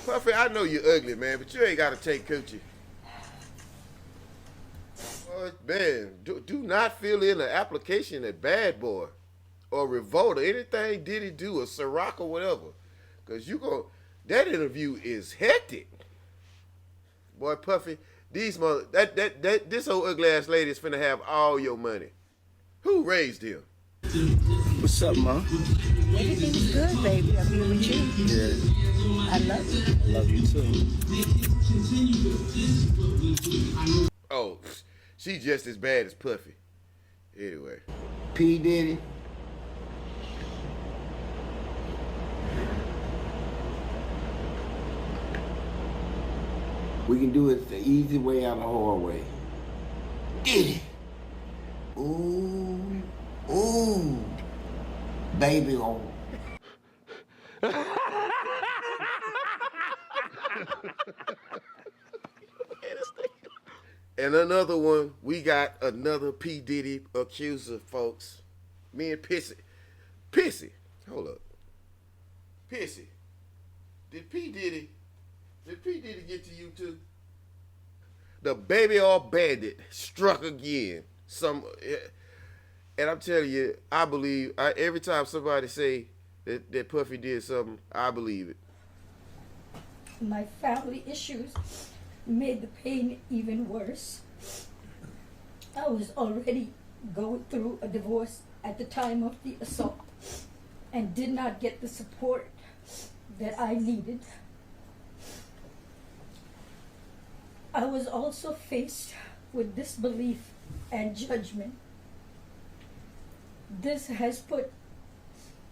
Puffy, I know you're ugly, man, but you ain't got to take coochie. Man, do not fill in an application at Bad Boy or Revolt or anything Diddy do or Ciroc or whatever. Because that interview is hectic. Boy, Puffy, this old ugly ass lady is finna have all your money. Who raised him? What's up, Ma? Everything's good, baby. I'm here with you. Yeah. I love you. I love you too. Oh, she just as bad as Puffy. Anyway. P. Diddy. We can do it the easy way out of the hard way. Diddy. Ooh. Ooh. Baby on. And another one, we got another P. Diddy accuser, folks. Me and Pissy. Pissy, hold up. Pissy, did P. Diddy get to you too? The baby or bandit struck again. And I'm telling you, I believe, every time somebody say that Puffy did something, I believe it. My family issues made the pain even worse. I was already going through a divorce at the time of the assault and did not get the support that I needed. I was also faced with disbelief and judgment. This has put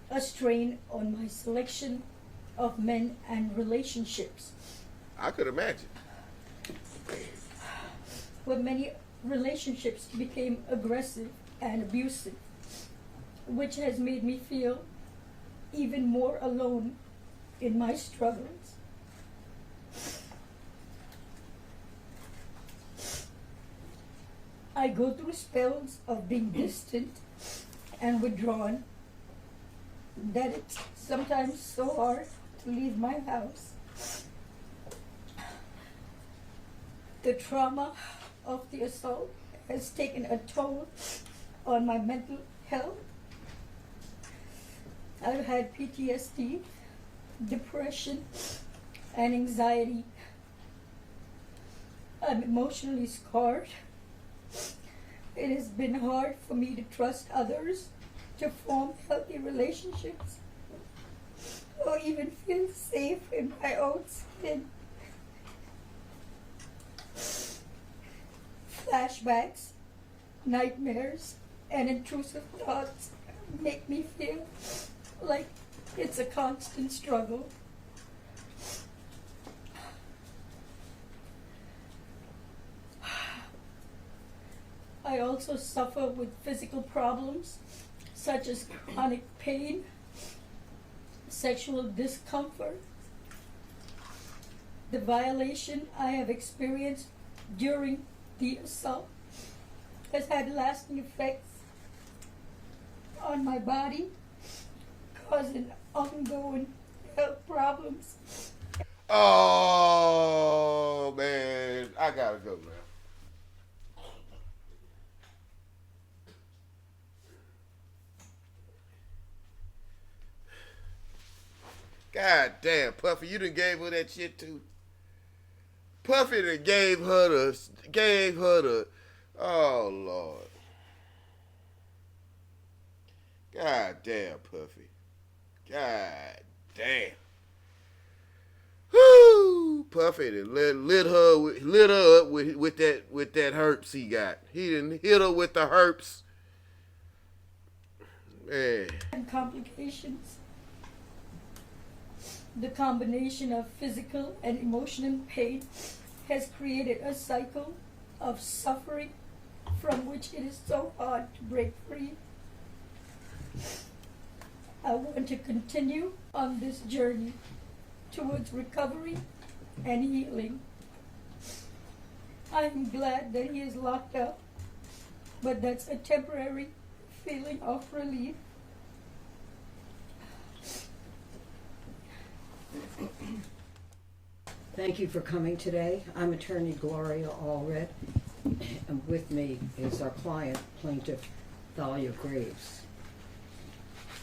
a strain on my selection of men and relationships. I could imagine. Where many relationships became aggressive and abusive, which has made me feel even more alone in my struggles. I go through spells of being distant and withdrawn that it's sometimes so hard to leave my house. The trauma of the assault has taken a toll on my mental health. I've had PTSD, depression, and anxiety. I'm emotionally scarred. It has been hard for me to trust others, to form healthy relationships, or even feel safe in my own skin. Flashbacks, nightmares, and intrusive thoughts make me feel like it's a constant struggle. I also suffer with physical problems such as chronic pain, sexual discomfort. The violation I have experienced during the assault has had lasting effects on my body, causing ongoing health problems. Oh, man. I gotta go, man. God damn, Puffy, you done gave her that shit too. Puffy done gave her the, oh Lord. God damn, Puffy. God damn. Whoo! Puffy done lit her up with that herpes he got. He done hit her with the herpes. Man. And complications. The combination of physical and emotional pain has created a cycle of suffering from which it is so hard to break free. I want to continue on this journey towards recovery and healing. I am glad that he is locked up, but that's a temporary feeling of relief. Thank you for coming today. I'm attorney Gloria Allred, and with me is our client, plaintiff Thalia Graves.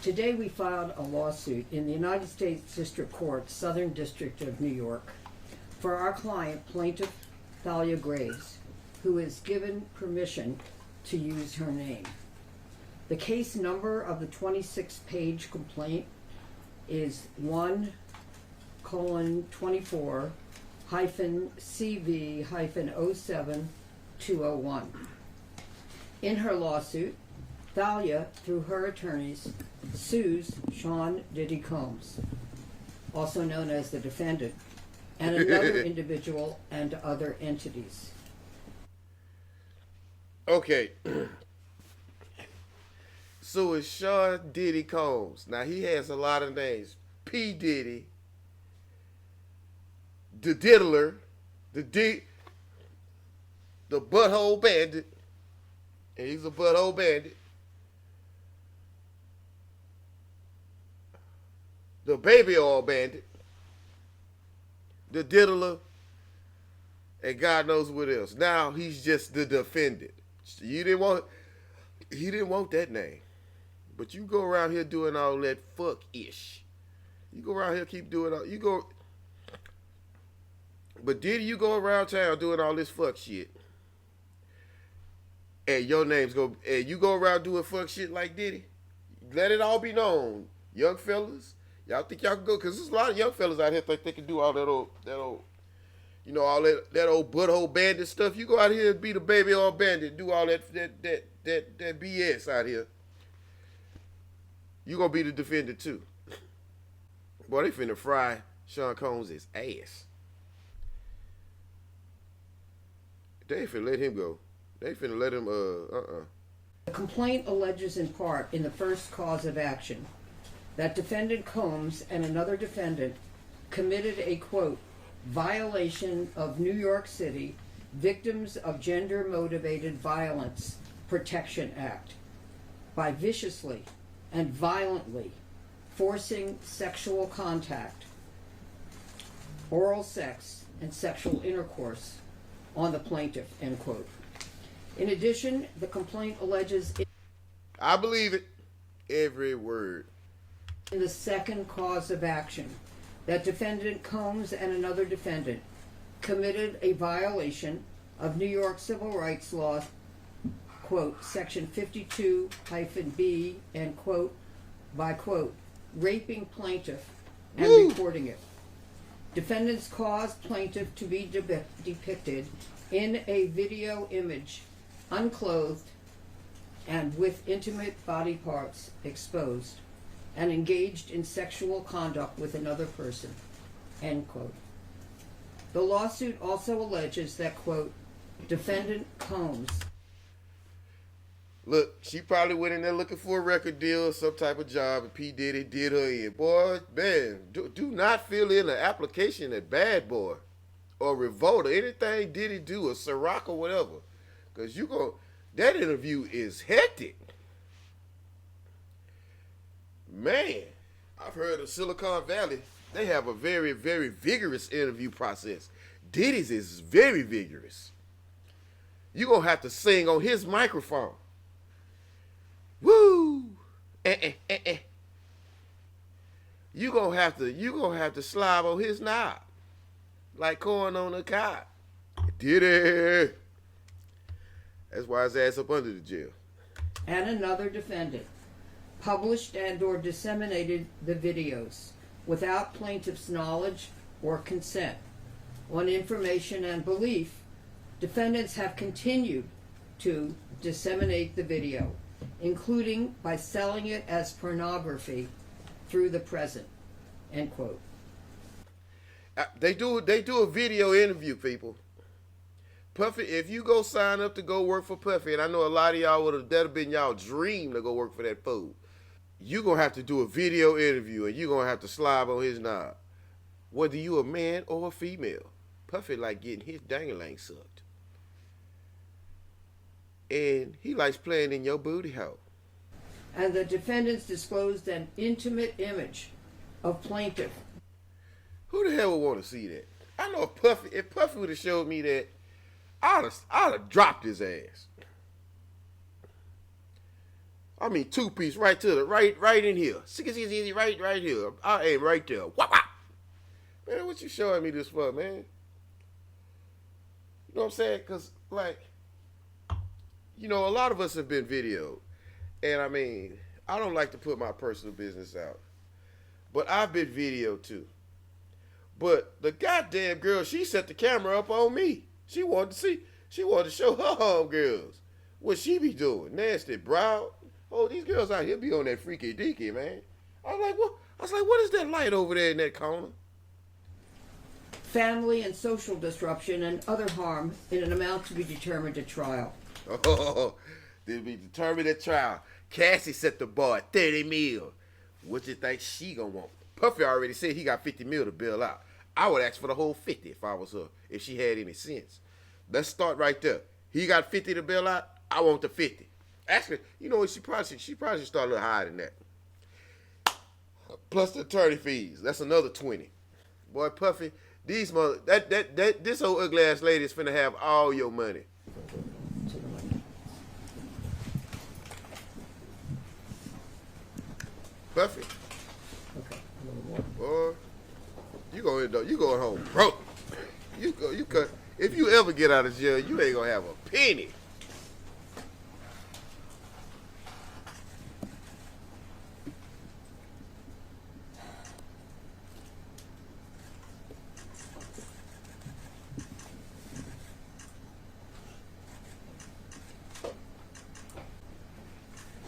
Today we filed a lawsuit in the United States District Court, Southern District of New York, for our client, plaintiff Thalia Graves, who is given permission to use her name. The case number of the 26-page complaint is 1:CV-07-201. In her lawsuit, Thalia, through her attorneys, sues Sean Diddy Combs, also known as the defendant, and another individual and other entities. Okay. So it's Sean Diddy Combs. Now he has a lot of names. P. Diddy, the Diddler, the Butthole Bandit. And he's a Butthole Bandit. The Baby Oil Bandit. The Diddler. And God knows what else. Now he's just the defendant. He didn't want that name. But you go around here doing all that fuck-ish. You go around here, keep doing all, but Diddy, you go around town doing all this fuck shit. And your name's and you go around doing fuck shit like Diddy. Let it all be known. Young fellas, y'all think y'all can go, because there's a lot of young fellas out here think they can do all that old, you know, all that old butthole bandit stuff. You go out here and be the baby oil bandit, do all that BS out here. You gonna be the defendant too. Boy, they finna fry Sean Combs' ass. They finna let him go. They finna let him, The complaint alleges in part in the first cause of action that defendant Combs and another defendant committed a, quote, violation of New York City Victims of Gender-Motivated Violence Protection Act by viciously and violently forcing sexual contact, oral sex, and sexual intercourse on the plaintiff, end quote. In addition, the complaint alleges I believe it. Every word. in the second cause of action that defendant Combs and another defendant committed a violation of New York civil rights law, quote, section 52-B, and quote, by quote, raping plaintiff and reporting it. Defendants caused plaintiff to be depicted in a video image, unclothed and with intimate body parts exposed, and engaged in sexual conduct with another person, end quote. The lawsuit also alleges that, quote, defendant Combs. Look, she probably went in there looking for a record deal or some type of job, and P. Diddy did her in. Boy, man, do not fill in an application at Bad Boy or Revolt or anything Diddy do or Ciroc or whatever. Because that interview is hectic. Man, I've heard of Silicon Valley, they have a very, very vigorous interview process. Diddy's is very vigorous. You're going to have to sing on his microphone. Woo! You gonna have to slob on his knob like corn on a cob. Diddy. That's why his ass up under the jail. And another defendant published and or disseminated the videos without plaintiff's knowledge or consent. On information and belief, defendants have continued to disseminate the video, including by selling it as pornography through the present, end quote. They do a video interview, people. Puffy, if you go sign up to go work for Puffy, and I know a lot of y'all that'd have been y'all dream to go work for that fool, you gonna have to do a video interview, and you gonna have to slob on his knob, whether you a man or a female. Puffy like getting his dang-a-lang sucked, and he likes playing in your booty hole. And the defendants disclosed an intimate image of plaintiff. Who the hell would want to see that? I know if Puffy would have showed me that, I'd have dropped his ass. I mean, two-piece right to the right in here. Right here. I aim right there. Whop, whop. Man, what you showing me this for, man? You know what I'm saying? Because, like, you know, a lot of us have been videoed. And, I mean, I don't like to put my personal business out. But I've been videoed, too. But the goddamn girl, she set the camera up on me. She wanted to show her homegirls what she be doing. Nasty brow. Oh, these girls out here be on that freaky deaky, man. I was like, what is that light over there in that corner? Family and social disruption and other harm in an amount to be determined at trial. Oh, to be determined at trial. Cassie set the bar at 30 mil. What you think she gonna want? Puffy already said he got 50 mil to bail out. I would ask for the whole 50 if I was her, if she had any sense. Let's start right there. He got 50 to bail out. I want the 50. Actually, you know what? She probably should start a little higher than that. Plus the attorney fees. That's another 20. Boy, Puffy, this old ugly ass lady is finna have all your money. Puffy. Okay. Boy, you going home broke. If you ever get out of jail, you ain't gonna have a penny.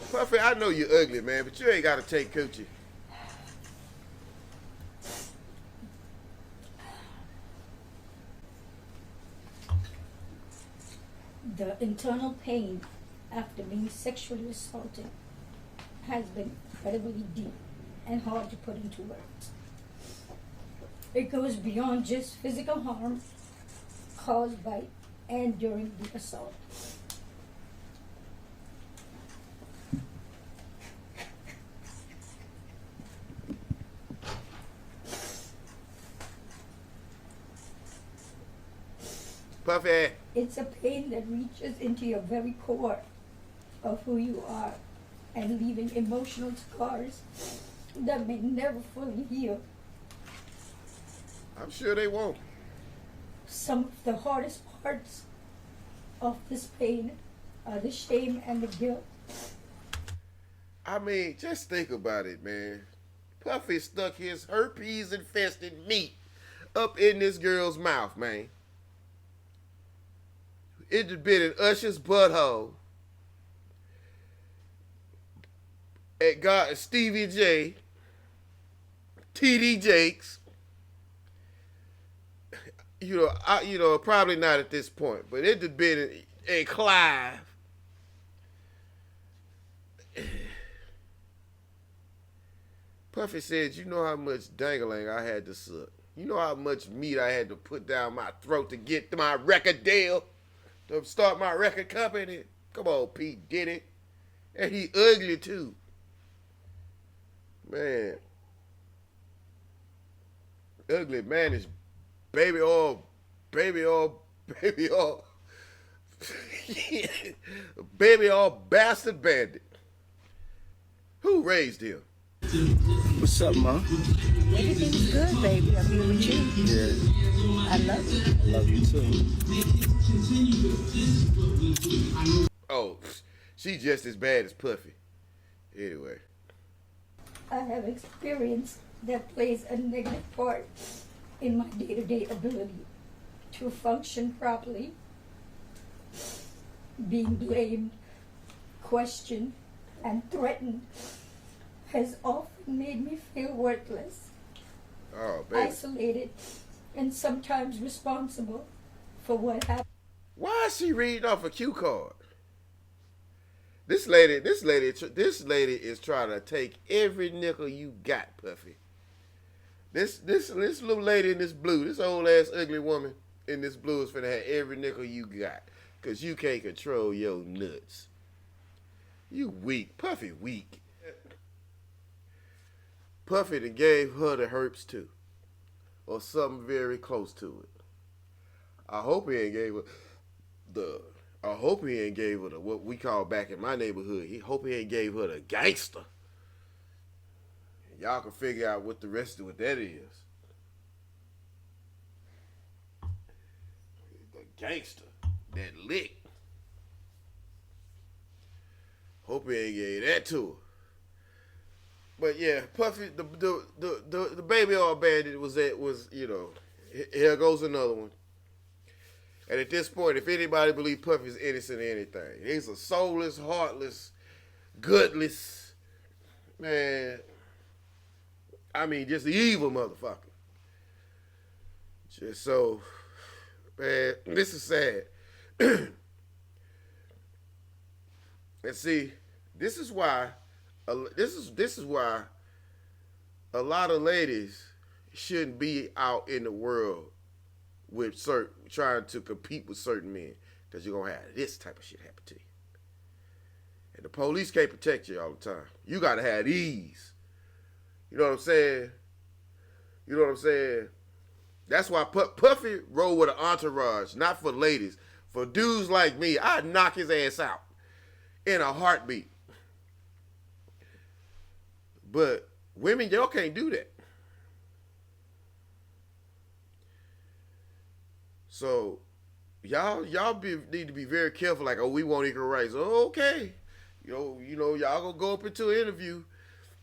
Puffy, I know you're ugly, man, but you ain't gotta take coochie. The internal pain after being sexually assaulted has been incredibly deep and hard to put into words. It goes beyond just physical harm caused by and during the assault. Puffy. It's a pain that reaches into your very core of who you are and leaving emotional scars that may never fully heal. I'm sure they won't. Some of the hardest parts of this pain are the shame and the guilt. I mean, just think about it, man. Puffy stuck his herpes-infested meat up in this girl's mouth, man. It had been in Usher's butthole. It got Stevie J, TD Jakes. Probably not at this point, but it had been in Clive. Puffy said, you know how much dangling I had to suck. You know how much meat I had to put down my throat to get to my record deal? To start my record company. Come on, P. Diddy. And he ugly too. Man. Ugly man is baby oil. Baby oil bastard bandit. Who raised him? What's up, Ma? Everything's good, baby. I'm here with you. Yeah, I love you. I love you too. Oh, she just as bad as Puffy. Anyway. I have experience that plays a negative part in my day-to-day ability to function properly. Being blamed, questioned, and threatened has often made me feel worthless, Oh, baby. isolated, and sometimes responsible for what happened. Why is she reading off a cue card? This lady is trying to take every nickel you got, Puffy. This little lady in this blue, this old ass ugly woman in this blue is finna have every nickel you got, cause you can't control your nuts. You weak, Puffy weak. Puffy done gave her the herpes too. or something very close to it. I hope he ain't gave her the what we call back in my neighborhood. He hope he ain't gave her the gangster. Y'all can figure out what the rest of what that is. The gangster, that lick. Hope he ain't gave that to her. But yeah, Puffy, the baby oil bandit was here goes another one. And at this point, if anybody believes Puffy's innocent of anything, he's a soulless, heartless, gutless, man. I mean, just an evil motherfucker. Just so, man, this is sad. And see, this is why a lot of ladies shouldn't be out in the world with trying to compete with certain men, because you're gonna have this type of shit happen to you. And the police can't protect you all the time. You gotta have these. You know what I'm saying? That's why Puffy roll with an entourage, not for ladies. For dudes like me, I'd knock his ass out in a heartbeat. But women, y'all can't do that. So y'all need to be very careful. Like, oh, we want equal rights. Oh, okay, you know, y'all gonna go up into an interview.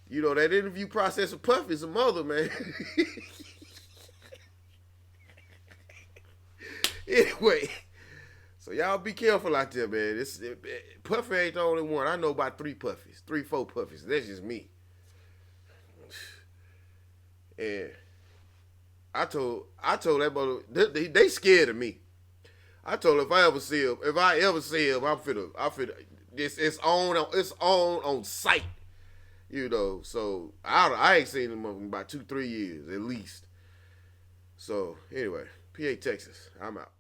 You know, that interview process of Puffy's a mother, man. Anyway, so y'all be careful out there, man. Puffy ain't the only one. I know about 3 Puffies, 4 Puffies. That's just me. And I told that mother, they scared of me. I told her if I ever see him, I'm finna, it's on sight. You know, so I ain't seen him in about 2-3 years at least. So anyway, PA Texas, I'm out.